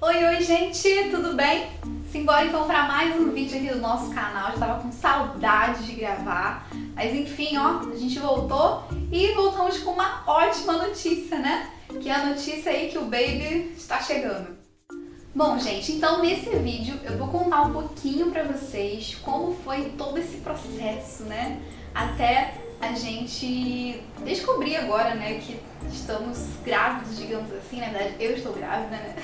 Oi, gente, tudo bem? Simbora então para mais um vídeo aqui do nosso canal. Eu tava com saudade de gravar, mas enfim, ó, a gente voltou e voltamos com uma ótima notícia, né? Que é a notícia aí que o baby está chegando. Bom, gente, então nesse vídeo eu vou contar um pouquinho pra vocês como foi todo esse processo, né? Até a gente descobrir agora, né, que estamos grávidos, digamos assim. Na verdade, eu estou grávida, né?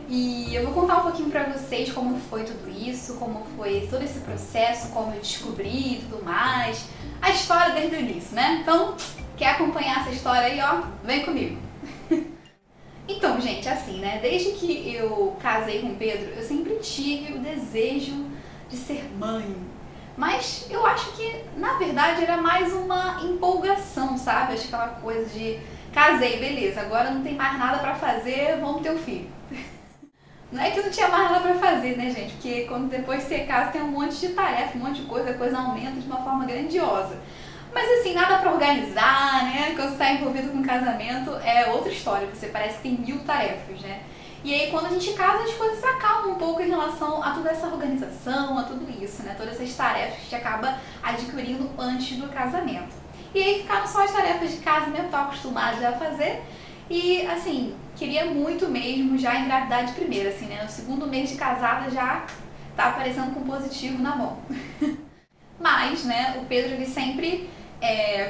E eu vou contar um pouquinho pra vocês como foi tudo isso, como foi todo esse processo, como eu descobri e tudo mais. A história desde o início, né? Então, quer acompanhar essa história aí, ó? Vem comigo! Então, gente, assim, né? Desde que eu casei com o Pedro, eu sempre tive o desejo de ser mãe. Mas eu acho que, na verdade, era mais uma empolgação, sabe? Acho que aquela coisa de casei, beleza, agora não tem mais nada pra fazer, vamos ter um filho. Não é que eu não tinha mais nada pra fazer, né, gente? Porque quando depois você casa tem um monte de tarefa, um monte de coisa, a coisa aumenta de uma forma grandiosa. Mas assim, nada pra organizar, né? Quando você tá envolvido com casamento é outra história, você parece que tem 1000 tarefas, né? E aí quando a gente casa, as coisas acalmam um pouco em relação a toda essa organização, a tudo isso, né? Todas essas tarefas que a gente acaba adquirindo antes do casamento. E aí ficaram só as tarefas de casa mesmo, eu tô acostumada já a fazer. E assim, queria muito mesmo já engravidar de primeira, assim, né? No segundo mês de casada já tá aparecendo com positivo na mão. Mas, né, o Pedro ele sempre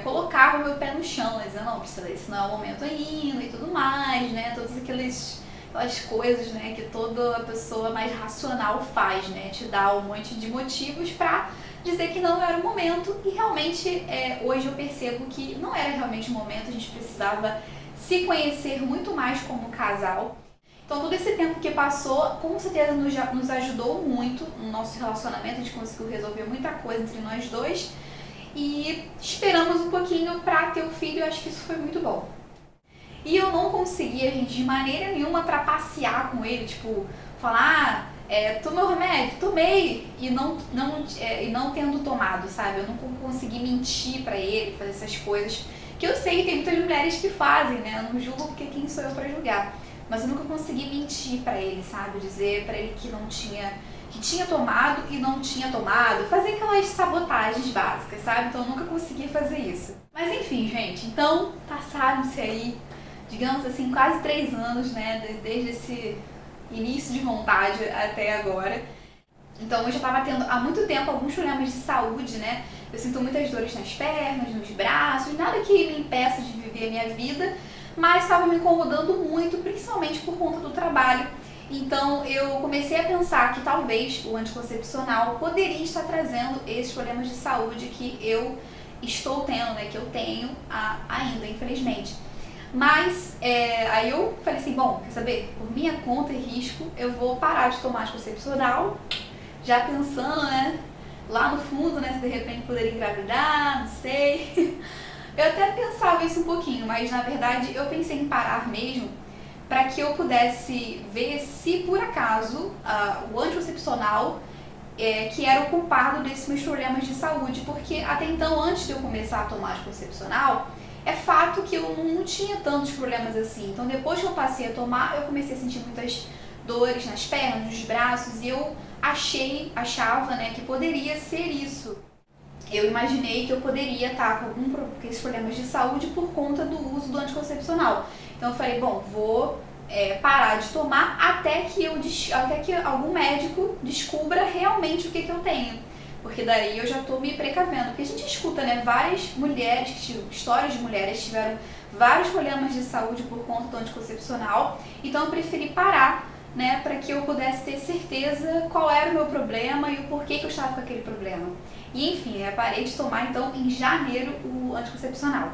colocava o meu pé no chão, dizendo, não, Priscila, esse não é o momento ainda e tudo mais, né? Todas aquelas coisas, né, que toda pessoa mais racional faz, né? Te dá um monte de motivos pra dizer que não era o momento. E realmente, hoje eu percebo que não era realmente o momento, a gente precisava se conhecer muito mais como casal. Então todo esse tempo que passou, com certeza nos ajudou muito no nosso relacionamento, a gente conseguiu resolver muita coisa entre nós dois e esperamos um pouquinho pra ter o filho, eu acho que isso foi muito bom. E eu não conseguia, gente, de maneira nenhuma trapacear com ele, tipo, falar, tomei o remédio, tomei, e não tendo tomado, sabe? Eu não consegui mentir pra ele, fazer essas coisas, que eu sei que tem muitas mulheres que fazem, né? Eu não julgo porque quem sou eu pra julgar. Mas eu nunca consegui mentir pra ele, sabe? Dizer pra ele que tinha tomado e não tinha tomado. Fazer aquelas sabotagens básicas, sabe? Então eu nunca consegui fazer isso. Mas enfim, gente. Então, passaram-se aí, digamos assim, quase 3 anos, né? Desde esse início de vontade até agora. Então eu já estava tendo há muito tempo alguns problemas de saúde, né? Eu sinto muitas dores nas pernas, nos braços, nada que me impeça de viver a minha vida, mas estava me incomodando muito, principalmente por conta do trabalho. Então eu comecei a pensar que talvez o anticoncepcional poderia estar trazendo esses problemas de saúde que eu estou tendo, né? Que eu tenho ainda, infelizmente. Mas aí eu falei assim, bom, quer saber? Por minha conta e risco, eu vou parar de tomar anticoncepcional, já pensando, né? Lá no fundo, né, se de repente poderia engravidar, não sei. Eu até pensava isso um pouquinho, mas na verdade eu pensei em parar mesmo para que eu pudesse ver se por acaso o anticoncepcional que era o culpado desses meus problemas de saúde, porque até então, antes de eu começar a tomar anticoncepcional, é fato que eu não tinha tantos problemas assim. Então depois que eu passei a tomar, eu comecei a sentir muitas dores nas pernas, nos braços, e eu achava, né, que poderia ser isso. Eu imaginei que eu poderia estar com esses problemas de saúde por conta do uso do anticoncepcional. Então eu falei, bom, vou parar de tomar até que algum médico descubra realmente o que eu tenho. Porque daí eu já estou me precavendo. Porque a gente escuta, né, várias mulheres, histórias de mulheres que tiveram vários problemas de saúde por conta do anticoncepcional. Então eu preferi parar, né, para que eu pudesse ter certeza qual era o meu problema e o porquê que eu estava com aquele problema. E enfim, eu parei de tomar então em janeiro o anticoncepcional.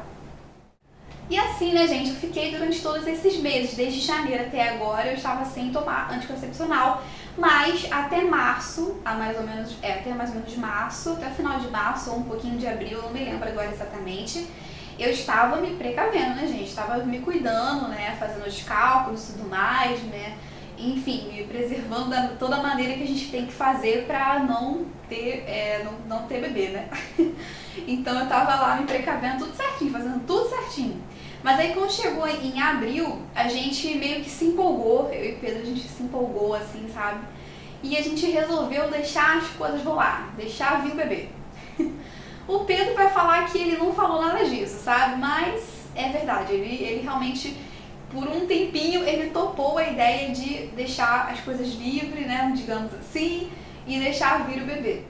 E assim, né, gente, eu fiquei durante todos esses meses, desde janeiro até agora, eu estava sem tomar anticoncepcional, mas até março, até mais ou menos março, até o final de março ou um pouquinho de abril, eu não me lembro agora exatamente, eu estava me precavendo, né, gente, estava me cuidando, né, fazendo os cálculos e tudo mais, né, enfim, me preservando da toda maneira que a gente tem que fazer para não ter bebê, né. Então eu tava lá me precavendo tudo certinho, fazendo tudo certinho. Mas aí quando chegou em abril, a gente meio que se empolgou, eu e o Pedro, a gente se empolgou assim, sabe? E a gente resolveu deixar as coisas rolar, deixar vir o bebê. O Pedro vai falar que ele não falou nada disso, sabe? Mas é verdade, ele realmente, por um tempinho, ele topou a ideia de deixar as coisas livres, né, digamos assim, e deixar vir o bebê.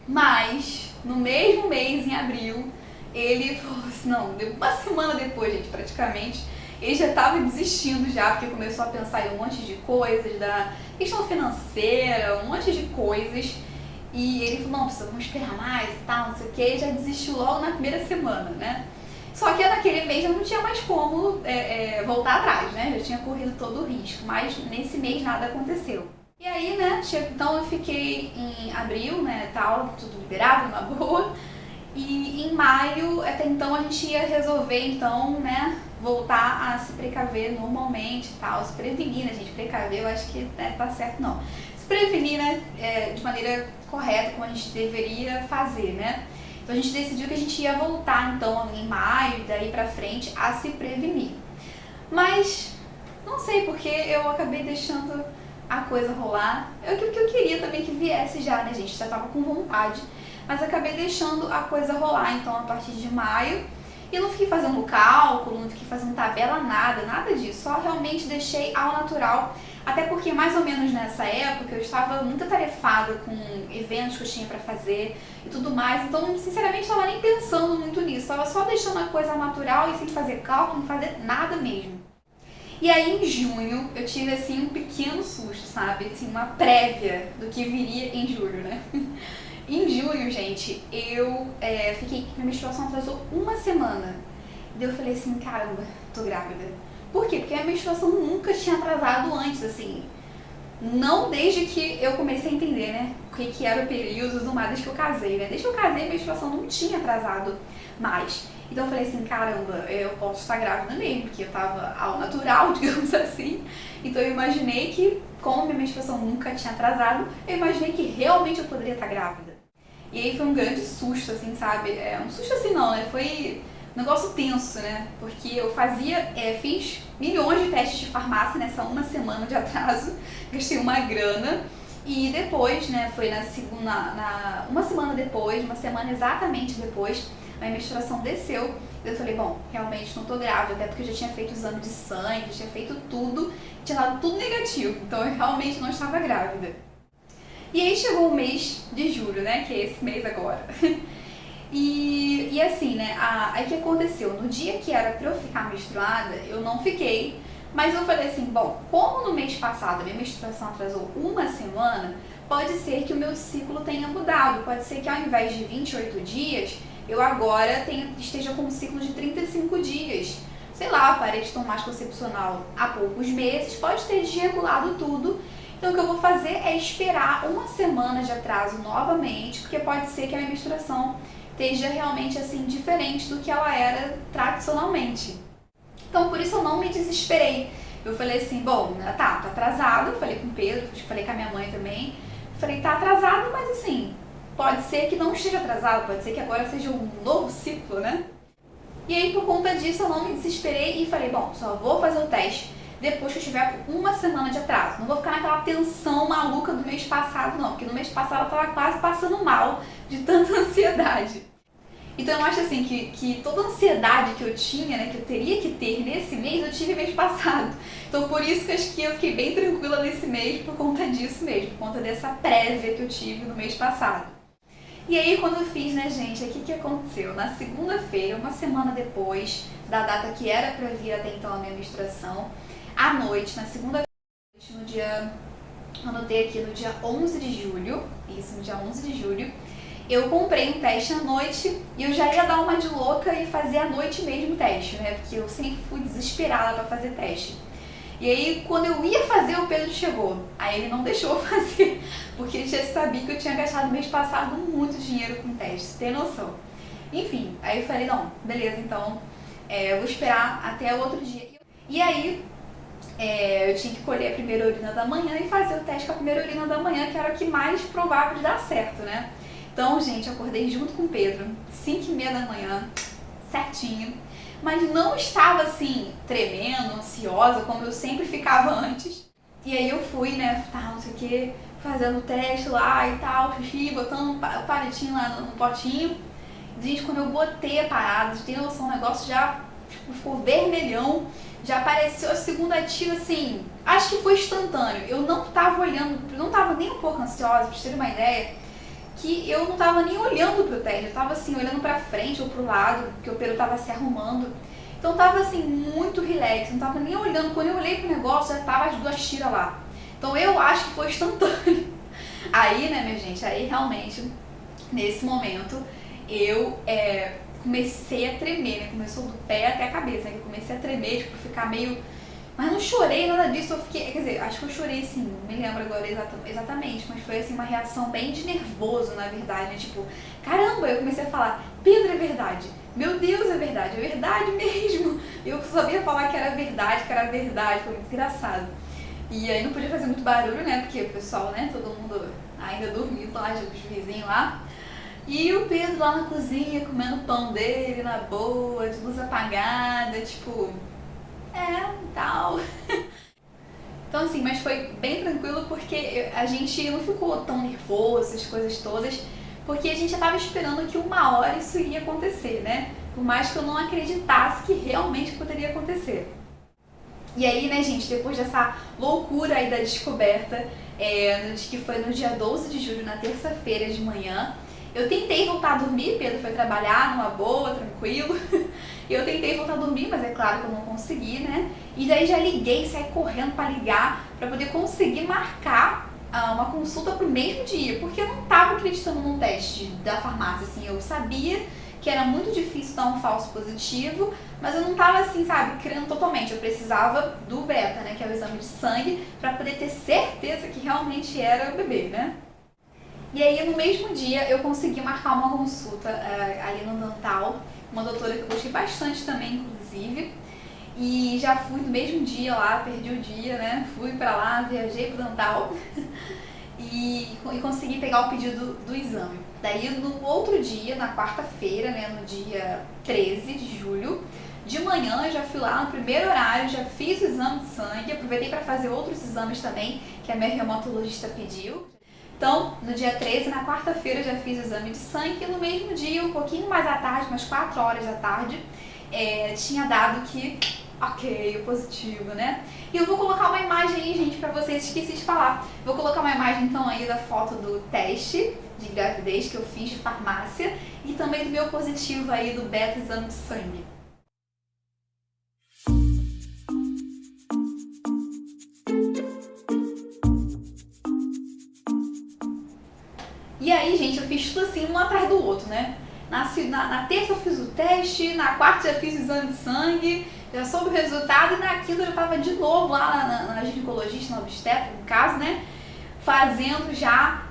Mas, no mesmo mês, em abril, ele falou assim, não, uma semana depois, gente, praticamente, ele já estava desistindo já, porque começou a pensar em um monte de coisas, da questão financeira, um monte de coisas. E ele falou, não, vamos esperar mais e tal, não sei o que, e já desistiu logo na primeira semana, né? Só que naquele mês já não tinha mais como voltar atrás, né? Já tinha corrido todo o risco, mas nesse mês nada aconteceu. E aí, né, então eu fiquei em abril, né, tal, tudo liberado, uma boa. E em maio, até então, a gente ia resolver, então, né, voltar a se precaver normalmente e tal, se prevenir, né, gente, precaver eu acho que tá certo não. Se prevenir, né, de maneira correta, como a gente deveria fazer, né. Então a gente decidiu que a gente ia voltar, então, em maio, daí pra frente, a se prevenir. Mas, não sei porque eu acabei deixando a coisa rolar. O que eu queria também que viesse já, né, gente, já tava com vontade. Mas acabei deixando a coisa rolar, então, a partir de maio. E não fiquei fazendo cálculo, não fiquei fazendo tabela, nada disso. Só realmente deixei ao natural. Até porque mais ou menos nessa época eu estava muito atarefada com eventos que eu tinha pra fazer e tudo mais. Então, sinceramente, eu estava nem pensando muito nisso. Estava só deixando a coisa natural e sem fazer cálculo, não fazer nada mesmo. E aí em junho eu tive assim um pequeno susto, sabe? Assim, uma prévia do que viria em julho, né? Em junho, gente, eu fiquei, minha menstruação atrasou uma semana. Daí eu falei assim, caramba, tô grávida. Por quê? Porque a menstruação nunca tinha atrasado antes, assim. Não desde que eu comecei a entender, né? O que era o período e tudo mais, desde que eu casei, né? Desde que eu casei, a menstruação não tinha atrasado mais. Então eu falei assim, caramba, eu posso estar grávida mesmo, porque eu tava ao natural, digamos assim. Então eu imaginei que, como minha menstruação nunca tinha atrasado, eu imaginei que realmente eu poderia estar grávida. E aí foi um grande susto, assim, sabe? Um susto assim não, né? Foi um negócio tenso, né? Porque eu fiz milhões de testes de farmácia nessa uma semana de atraso, gastei uma grana. E depois, né, foi na segunda, uma semana depois, uma semana exatamente depois, a minha menstruação desceu. Eu falei, bom, realmente não tô grávida, até porque eu já tinha feito exame de sangue, já tinha feito tudo, tinha dado tudo negativo, então eu realmente não estava grávida. E aí chegou o mês de julho, né, que é esse mês agora. E assim, né, aí o que aconteceu? No dia que era pra eu ficar menstruada, eu não fiquei, mas eu falei assim, bom, como no mês passado a minha menstruação atrasou uma semana, pode ser que o meu ciclo tenha mudado, pode ser que ao invés de 28 dias, eu agora esteja com um ciclo de 35 dias. Sei lá, parei de tomar anticoncepcional há poucos meses, pode ter desregulado tudo. Então o que eu vou fazer é esperar uma semana de atraso novamente, porque pode ser que a minha menstruação esteja realmente assim diferente do que ela era tradicionalmente. Então por isso eu não me desesperei. Eu falei assim, bom, tá atrasado, eu falei com o Pedro, falei com a minha mãe também. Falei, tá atrasado, mas assim, pode ser que não esteja atrasado, pode ser que agora seja um novo ciclo, né? E aí por conta disso eu não me desesperei e falei, bom, só vou fazer o teste depois que eu tiver uma semana de atraso. Não vou ficar naquela tensão maluca do mês passado não, porque no mês passado eu tava quase passando mal de tanta ansiedade. Então eu acho assim que toda a ansiedade que eu tinha, né, que eu teria que ter nesse mês, eu tive mês passado. Então por isso que eu acho que eu fiquei bem tranquila nesse mês por conta disso mesmo, por conta dessa prévia que eu tive no mês passado. E aí quando eu fiz, né, gente, o que aconteceu? Na segunda-feira, uma semana depois da data que era pra vir até então a minha menstruação, à noite, na segunda-feira, no dia, anotei aqui, no dia 11 de julho, isso, no dia 11 de julho, eu comprei um teste à noite e eu já ia dar uma de louca e fazer à noite mesmo o teste, né, porque eu sempre fui desesperada pra fazer teste. E aí, quando eu ia fazer, o Pedro chegou. Aí ele não deixou eu fazer, porque ele já sabia que eu tinha gastado mês passado muito dinheiro com teste, tem noção. Enfim, aí eu falei, não, beleza, então eu vou esperar até o outro dia. E aí, eu tinha que colher a primeira urina da manhã e fazer o teste com a primeira urina da manhã, que era o que mais provável de dar certo, né? Então, gente, eu acordei junto com o Pedro, 5h30 da manhã, certinho. mas não estava assim, tremendo, ansiosa, como eu sempre ficava antes. E aí eu fui, né, não sei o que, fazendo o teste lá e tal, xixi, botando o palitinho lá no potinho. Gente, quando eu botei a parada, de ter noção, o negócio já ficou vermelhão, já apareceu a segunda tira assim, acho que foi instantâneo. Eu não tava olhando, não tava nem um pouco ansiosa, pra vocês terem uma ideia, que eu não tava nem olhando pro teste, eu tava assim, olhando pra frente ou pro lado, porque o pelo tava se arrumando. Então tava assim, muito relax, não tava nem olhando. Quando eu olhei pro negócio, já tava as 2 tiras lá. Então eu acho que foi instantâneo. Aí, né, minha gente, aí realmente, nesse momento, eu comecei a tremer, né? Começou do pé até a cabeça, né? Eu comecei a tremer, tipo, ficar meio... Mas não chorei, nada disso, eu fiquei... Quer dizer, acho que eu chorei sim, não me lembro agora exatamente, mas foi assim uma reação bem de nervoso, na verdade, né? Tipo, caramba, eu comecei a falar, Pedro, é verdade. Meu Deus, é verdade mesmo. Eu sabia falar que era verdade, foi muito engraçado. E aí não podia fazer muito barulho, né? Porque o pessoal, né? Todo mundo ainda dormindo lá, os vizinhos lá. E o Pedro lá na cozinha, comendo o pão dele na boa, de luz apagada, tipo... tal. Então assim, mas foi bem tranquilo porque a gente não ficou tão nervoso, essas coisas todas, porque a gente já estava esperando que uma hora isso iria acontecer, né? Por mais que eu não acreditasse que realmente poderia acontecer. E aí, né, gente, depois dessa loucura aí da descoberta, que foi no dia 12 de julho, na terça-feira de manhã, eu tentei voltar a dormir, Pedro foi trabalhar numa boa, tranquilo. Eu tentei voltar a dormir, mas é claro que eu não consegui, né? E daí já liguei, saí correndo para ligar, para poder conseguir marcar uma consulta pro mesmo dia, porque eu não tava acreditando no teste da farmácia, assim, eu sabia que era muito difícil dar um falso positivo, mas eu não tava assim, sabe, crendo totalmente. Eu precisava do beta, né, que é o exame de sangue, para poder ter certeza que realmente era o bebê, né? E aí no mesmo dia eu consegui marcar uma consulta ali no Dental, uma doutora que eu gostei bastante também, inclusive. E já fui no mesmo dia lá, perdi o dia, né? Fui pra lá, viajei pro Dental e consegui pegar o pedido do exame. Daí no outro dia, na quarta-feira, né, no dia 13 de julho, de manhã eu já fui lá no primeiro horário, já fiz o exame de sangue, aproveitei para fazer outros exames também, que a minha reumatologista pediu. Então, no dia 13, na quarta-feira, eu já fiz o exame de sangue e no mesmo dia, um pouquinho mais à tarde, umas 4 horas da tarde, tinha dado que, ok, o positivo, né? E eu vou colocar uma imagem aí, gente, pra vocês, esqueci de falar. Vou colocar uma imagem, então, aí da foto do teste de gravidez que eu fiz de farmácia e também do meu positivo aí do beta exame de sangue. E aí, gente, eu fiz tudo assim, um atrás do outro, né? Na terça eu fiz o teste, na quarta já fiz o exame de sangue, já soube o resultado, e na quinta eu já tava de novo lá na ginecologista, na obstetra, no caso, né? Fazendo já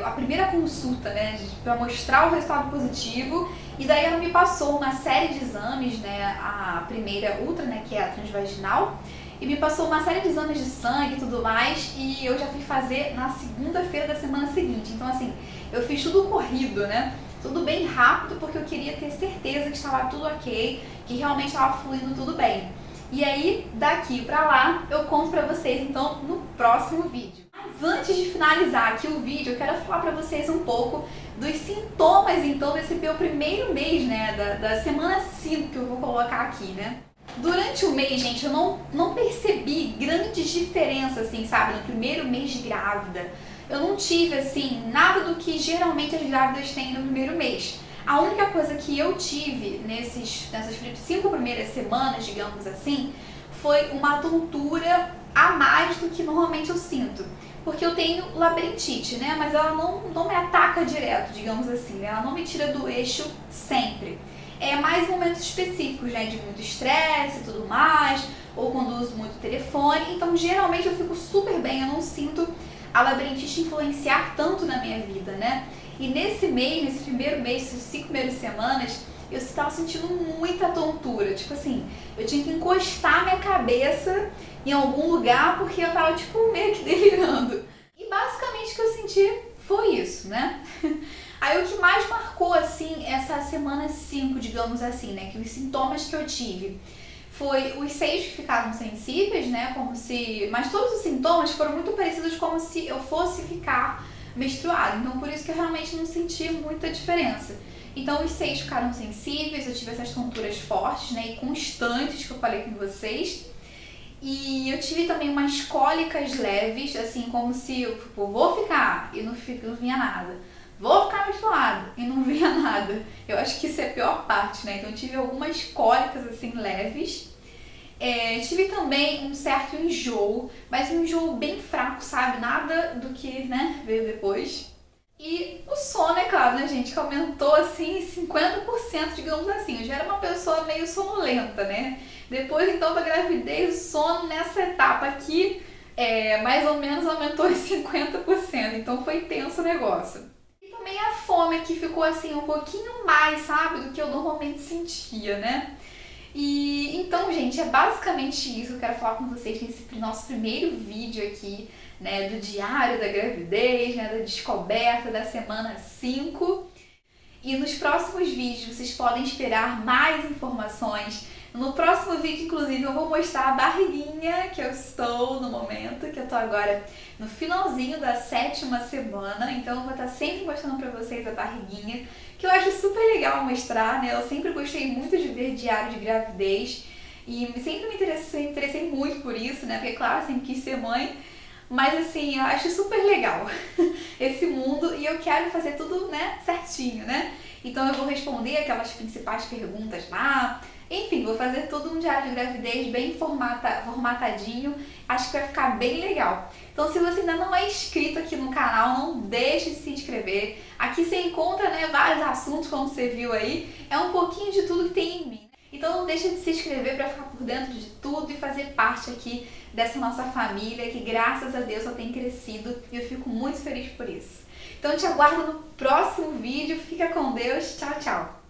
a primeira consulta, né? Pra mostrar o resultado positivo. E daí ela me passou uma série de exames, né? A primeira ultra, né? Que é a transvaginal. E me passou uma série de exames de sangue e tudo mais, e eu já fui fazer na segunda-feira da semana seguinte. Então assim, eu fiz tudo corrido, né? Tudo bem rápido, porque eu queria ter certeza que estava tudo ok, que realmente estava fluindo tudo bem. E aí, daqui pra lá, eu conto pra vocês então no próximo vídeo. Mas antes de finalizar aqui o vídeo, eu quero falar pra vocês um pouco dos sintomas então desse meu primeiro mês, né? Da semana 5 que eu vou colocar aqui, né? Durante o mês, gente, eu não percebi grandes diferenças, assim, sabe, no primeiro mês de grávida. Eu não tive, assim, nada do que geralmente as grávidas têm no primeiro mês. A única coisa que eu tive nessas 5 primeiras semanas, digamos assim, foi uma tontura a mais do que normalmente eu sinto. Porque eu tenho labirintite, né, mas ela não me ataca direto, digamos assim, né? Ela não me tira do eixo sempre. É mais momentos específicos, né, de muito estresse e tudo mais, ou quando uso muito telefone. Então, geralmente eu fico super bem, eu não sinto a labirintite influenciar tanto na minha vida, né? E nesse mês, nesse primeiro mês, essas 5 primeiras semanas, eu estava sentindo muita tontura. Tipo assim, eu tinha que encostar minha cabeça em algum lugar porque eu tava, tipo, meio que delirando. E basicamente o que eu senti foi isso, né? Aí o que mais marcou, assim, essa semana 5, digamos assim, né, que os sintomas que eu tive foi os seios que ficaram sensíveis, né, como se... Mas todos os sintomas foram muito parecidos, como se eu fosse ficar menstruada. Então por isso que eu realmente não senti muita diferença. Então os seios ficaram sensíveis, eu tive essas tonturas fortes, né, e constantes que eu falei com vocês. E eu tive também umas cólicas leves, assim, como se eu tipo, vou ficar e não vinha nada. Vou ficar menstruada e não vinha nada. Eu acho que isso é a pior parte, né? Então eu tive algumas cólicas, assim, leves. Tive também um certo enjoo, mas um enjoo bem fraco, sabe? Nada do que, né, veio depois. E o sono, é claro, né, gente, que aumentou assim 50%, digamos assim. Eu já era uma pessoa meio sonolenta, né? Depois, então, da gravidez, o sono nessa etapa aqui, mais ou menos aumentou em 50%. Então foi tenso o negócio. E também a fome, que ficou assim um pouquinho mais, sabe, do que eu normalmente sentia, né? E então, gente, é basicamente isso que eu quero falar com vocês nesse nosso primeiro vídeo aqui, né, do diário da gravidez, né, da descoberta da semana 5. E nos próximos vídeos vocês podem esperar mais informações. No próximo vídeo, inclusive, eu vou mostrar a barriguinha que eu estou no momento, que eu tô agora no finalzinho da 7ª semana, então eu vou estar sempre mostrando pra vocês a barriguinha, que eu acho super legal mostrar, né? Eu sempre gostei muito de ver diário de gravidez e sempre me interessei muito por isso, né? Porque, claro, sempre quis ser mãe, mas assim, eu acho super legal esse mundo e eu quero fazer tudo, né, certinho, né? Então eu vou responder aquelas principais perguntas lá. Enfim, vou fazer tudo um diário de gravidez bem formatadinho. Acho que vai ficar bem legal. Então se você ainda não é inscrito aqui no canal, não deixe de se inscrever. Aqui você encontra, né, vários assuntos, como você viu aí. É um pouquinho de tudo que tem em mim. Então não deixe de se inscrever para ficar por dentro de tudo e fazer parte aqui dessa nossa família, que graças a Deus só tem crescido e eu fico muito feliz por isso. Então eu te aguardo no próximo vídeo. Fica com Deus. Tchau, tchau!